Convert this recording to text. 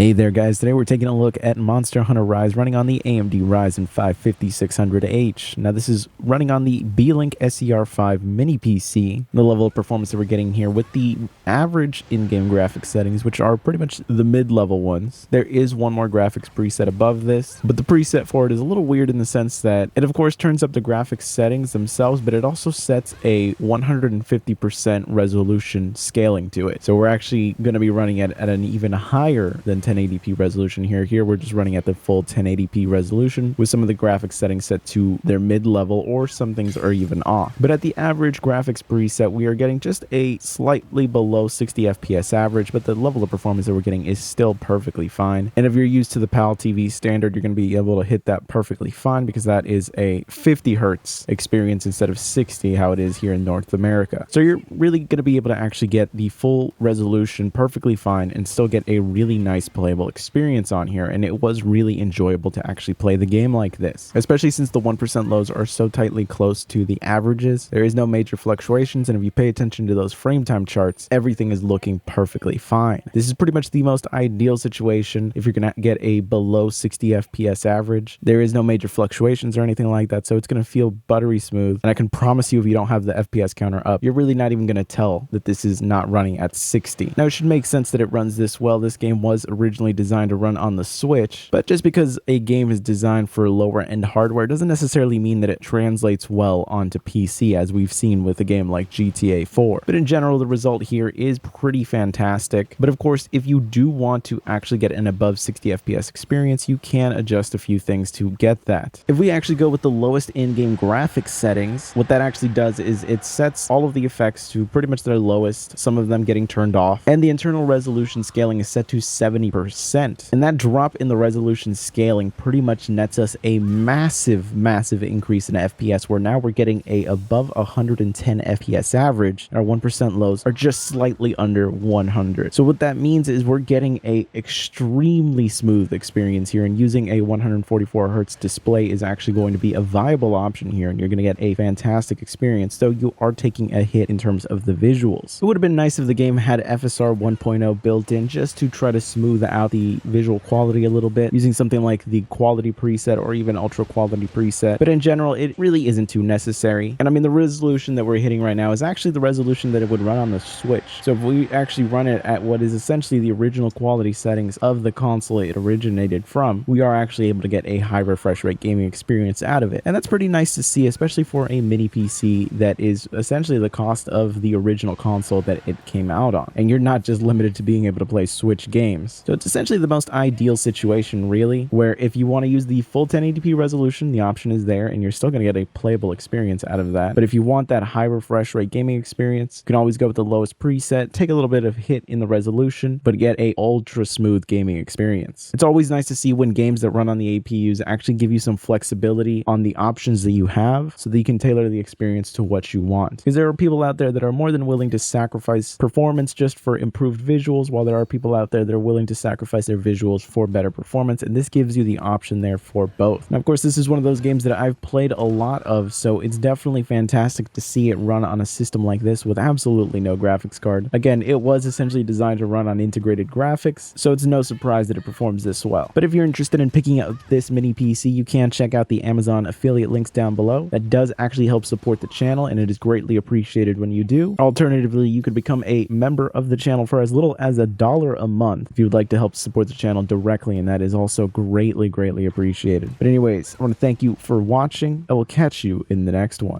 Hey there guys, today we're taking a look at Monster Hunter Rise running on the AMD Ryzen 5 5600H. Now this is running on the Beelink SER5 mini PC. The level of performance that we're getting here with the average in-game graphics settings, which are pretty much the mid-level ones. There is one more graphics preset above this, but the preset for it is a little weird in the sense that it of course turns up the graphics settings themselves, but it also sets a 150% resolution scaling to it. So we're actually going to be running it at an even higher than 1080p resolution here. Here we're just running at the full 1080p resolution with some of the graphics settings set to their mid-level, or some things are even off. But at the average graphics preset, we are getting just a slightly below 60 FPS average, but the level of performance that we're getting is still perfectly fine. And if you're used to the PAL TV standard, you're going to be able to hit that perfectly fine because that is a 50 hertz experience instead of 60, how it is here in North America. So you're really going to be able to actually get the full resolution perfectly fine and still get a really nice playable experience on here. And it was really enjoyable to actually play the game like this, especially since the 1% lows are so tightly close to the averages. There is no major fluctuations, and if you pay attention to those frame time charts, everything is looking perfectly fine. This is pretty much the most ideal situation if you're gonna get a below 60 FPS average. There is no major fluctuations or anything like that, so it's gonna feel buttery smooth. And I can promise you, if you don't have the FPS counter up, you're really not even gonna tell that this is not running at 60. Now it should make sense that it runs this well. This game was originally designed to run on the Switch, but just because a game is designed for lower end hardware doesn't necessarily mean that it translates well onto PC, as we've seen with a game like GTA 4. But in general, the result here is pretty fantastic. But of course, if you do want to actually get an above 60 FPS experience, you can adjust a few things to get that. If we actually go with the lowest in-game graphics settings, what that actually does is it sets all of the effects to pretty much their lowest, some of them getting turned off, and the internal resolution scaling is set to 70%. And that drop in the resolution scaling pretty much nets us a massive increase in FPS, where now we're getting a above 110 FPS average, and our 1% lows are just slightly under 100. So what that means is we're getting a extremely smooth experience here, and using a 144 hertz display is actually going to be a viable option here, and you're going to get a fantastic experience, though you are taking a hit in terms of the visuals. It would have been nice if the game had FSR 1.0 built in, just to try to smooth out the visual quality a little bit, using something like the quality preset or even ultra quality preset. But in general, it really isn't too necessary. And I mean, the resolution that we're hitting right now is actually the resolution that it would run on the Switch. So if we actually run it at what is essentially the original quality settings of the console it originated from, we are actually able to get a high refresh rate gaming experience out of it. And that's pretty nice to see, especially for a mini PC that is essentially the cost of the original console that it came out on. And you're not just limited to being able to play Switch games. So it's essentially the most ideal situation, really, where if you want to use the full 1080p resolution, the option is there, and you're still going to get a playable experience out of that. But if you want that high refresh rate gaming experience, you can always go with the lowest preset, take a little bit of hit in the resolution, but get a ultra smooth gaming experience. It's always nice to see when games that run on the APUs actually give you some flexibility on the options that you have, so that you can tailor the experience to what you want. Because there are people out there that are more than willing to sacrifice performance just for improved visuals, while there are people out there that are willing to sacrifice their visuals for better performance, and this gives you the option there for both. Now of course, this is one of those games that I've played a lot of, so it's definitely fantastic to see it run on a system like this with absolutely no graphics card. Again, it was essentially designed to run on integrated graphics, so it's no surprise that it performs this well. But if you're interested in picking up this mini PC, you can check out the Amazon affiliate links down below. That does actually help support the channel, and it is greatly appreciated when you do. Alternatively, you could become a member of the channel for as little as $1 a month if you would like to help support the channel directly, and that is also greatly appreciated. But anyways, I want to thank you for watching. I will catch you in the next one.